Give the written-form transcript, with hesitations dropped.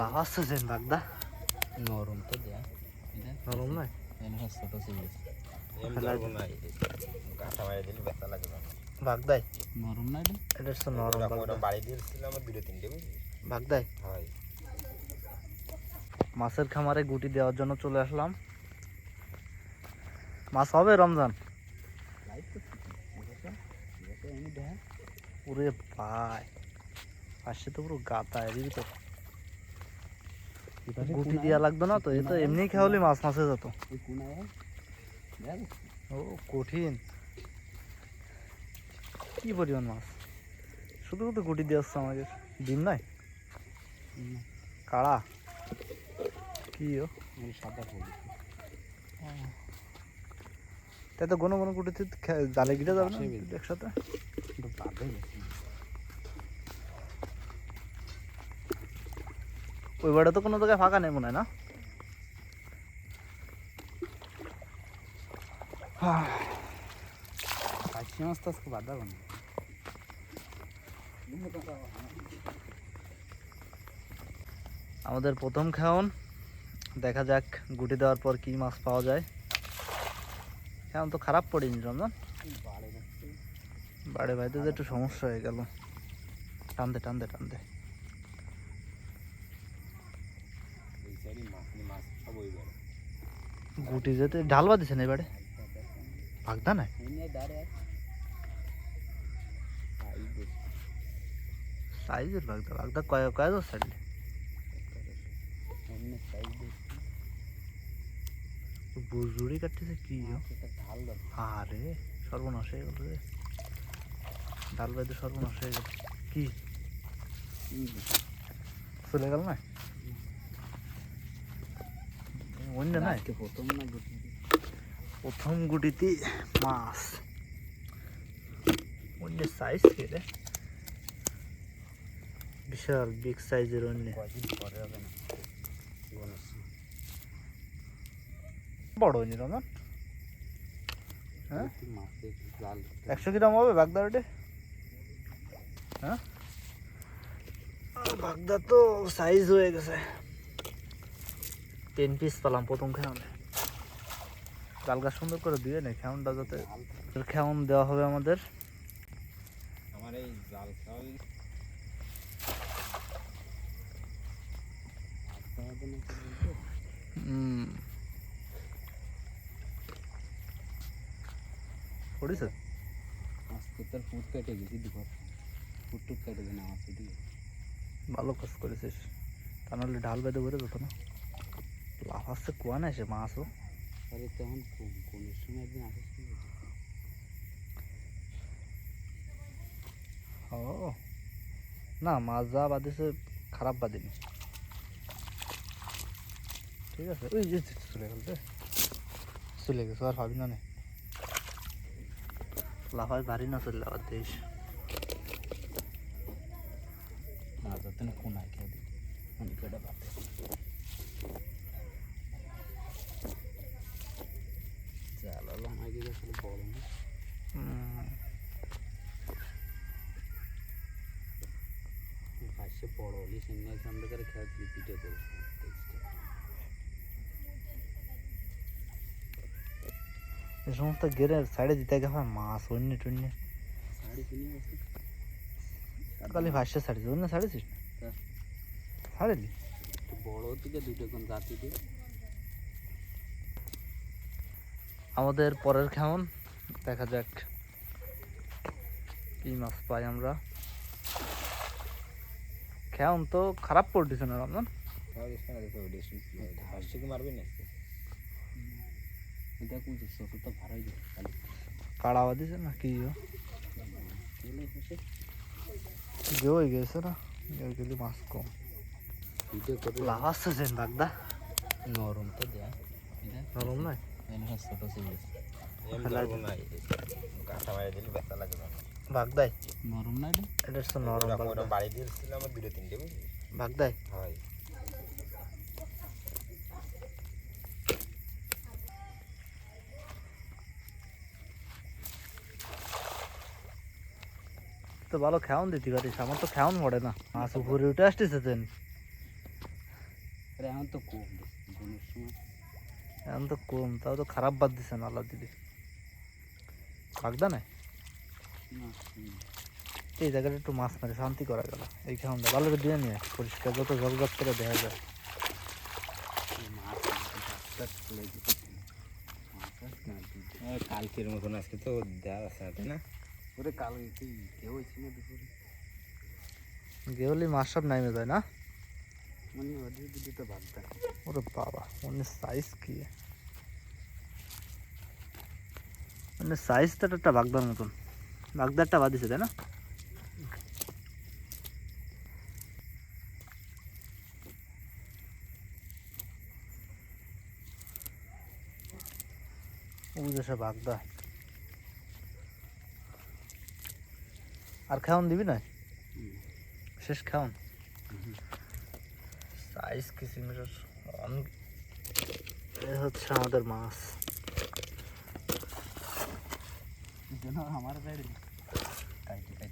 লাভ আসছে যেন বাগদা নরম তো দেয়া নরম নয় ছোট ছিল বাগদাই নরম না এটা তো নরম বাগদাই মাছের খামারে গুটি দেওয়ার জন্য চলে আসলাম। মাছ হবে রমজান পুরে ভাই পাশে তো পুরো গাতা এর ভিতর গুটি দেওয়া লাগতো না তো, এ তো এমনি খাওয়ালে মাছ মাছে যেত। ও কঠিন কি পরিমাণ মাছ, শুধু শুধু গুটি দিয়ে আসছে আমাকে। ডিম নয় কাড়া কি ও সাদা তাই তো কোনো কোনো গুটিতে জালে গিরে যাবে না একসাথে। ওই বাড়ি তো কোনো জায়গায় ফাঁকা নেই মনে হয় না। পাঁচশি মাছ তো আজকে বাদ হবে না। আমাদের প্রথম খাওন, দেখা যাক গুটি দেওয়ার পর কি মাছ পাওয়া যায়। এখন তো খারাপ পড়িনি রমজান, বাড়ে ভাইতে যে একটু সমস্যা হয়ে গেল। টানতে টানতে টানতে গুটি যেতে ঢালবা দিছে না এবারে ভাগদা নাই সাইজের ভাগদা ভাগদা কয় ছাড়লে বুজুড়ি কাটতেছে কি আরে সর্বনাশ হয়ে গেল রে, ডাল বাইতে সর্বনাশ হয়ে গেল। কি চলে গেল না অন্য নাই প্রথম গুটিতে মাছ অন্য সাইজ রে, বিশাল বিগ সাইজের অন্য বড় হয়নি রমজান। হ্যাঁ 100 গ্রাম হবে বাগদা ওটে। হ্যাঁ বাগদা তো সাইজ হয়ে গেছে। 10 পিস পেলাম প্রথম খেয়ানে। জালগা সুন্দর করে দিয়ে নেই খেয়নটা, যাতে খেয়ন দেওয়া হবে আমাদের। আমার এই জাল পড়িছে আজকে তোর ফুট কেটে গেছি দুপুর ফুট টুট কেটে দেনা আছে দিয়ে ভালো কাজ করেছিস, তা নাহলে ঢাল বেঁধে ভরে যেত না। লাভ আসছে কুয়া না এসে মাছও। আরে তখন কোন সময় একদিন আসিস ও না মাছ যা বাঁধিছে খারাপ বাঁধিনি, ঠিক আছে। ওই যে চলে গেল রে, চলে গেছে আর ভাবি না নে লাফায় ভারী না চললে আবার দেশ না যাতে না কোন আঁকে দিই অনেকটা বাতে চালালো আমাকে আসলে বড় না পাশে বড় হলে সিঙ্গেল সামনে করে খেয়াল দিই পিঠে দেবো। এই সমস্ত গেরে সাইডে দিতে গেছে মাছ অন্য টন্য খালি ভাষ্য ছাড়িস অন্য ছাড়িস ছাড়িলি বড় থেকে দুটো কোন জাতি দিয়ে। আমাদের পরের খাওন দেখা যাক কি মাছ পাই আমরা। খাওন তো খারাপ পড়তেছে না রমজান, কাড়াওয়া দিছে না কি হয়ে গেছে না গেলে মাছ কম। লাভ আসছে যেন বাগদা নরম তো দেয়া নরম নয় ছোট ছিল বাগদাই নরম না এটা তো নরম বাগদাই। তো ভালো খাওন দিতে পারিস, আমার তো খাওন পড়ে না, মাছ উপরে উঠে আসতেছে। আরে এখন তো কম বোনের সময় এখন তো কম, তাও তো খারাপ বাদ দিছে না আল্লাহ দিদি। বাগদা নাই না এই জায়গাটা একটু মাছ মারে শান্তি করা গেল। এই খাওয়ান ভালো করে দিয়ে নিয়ে পরিষ্কার যত ঝকঝক করে দেখা যায়। মাছ চলে যেতে কালকের মতন আজকে তো দেওয়া আছে তাই না? ওরে কালকে কেউ হয়েছিল দুপুরে গেহলি মাছ সব নামে যায় না। মানে ওদের দিদি তো ভাবতা ওরে বাবা, অন্য সাইজ কি, মানে সাইজ তো একটা বাগদার মতন। বাগদারটা বাদিছে তাই না? বুঝেছে বাগদা। আর খাওয়ান দিবি না? শেষ খাওয়ান। সাইজ কি চিংড়ির অনেক। এ হচ্ছে আমাদের মাছ। আমার বাইরে কাইটে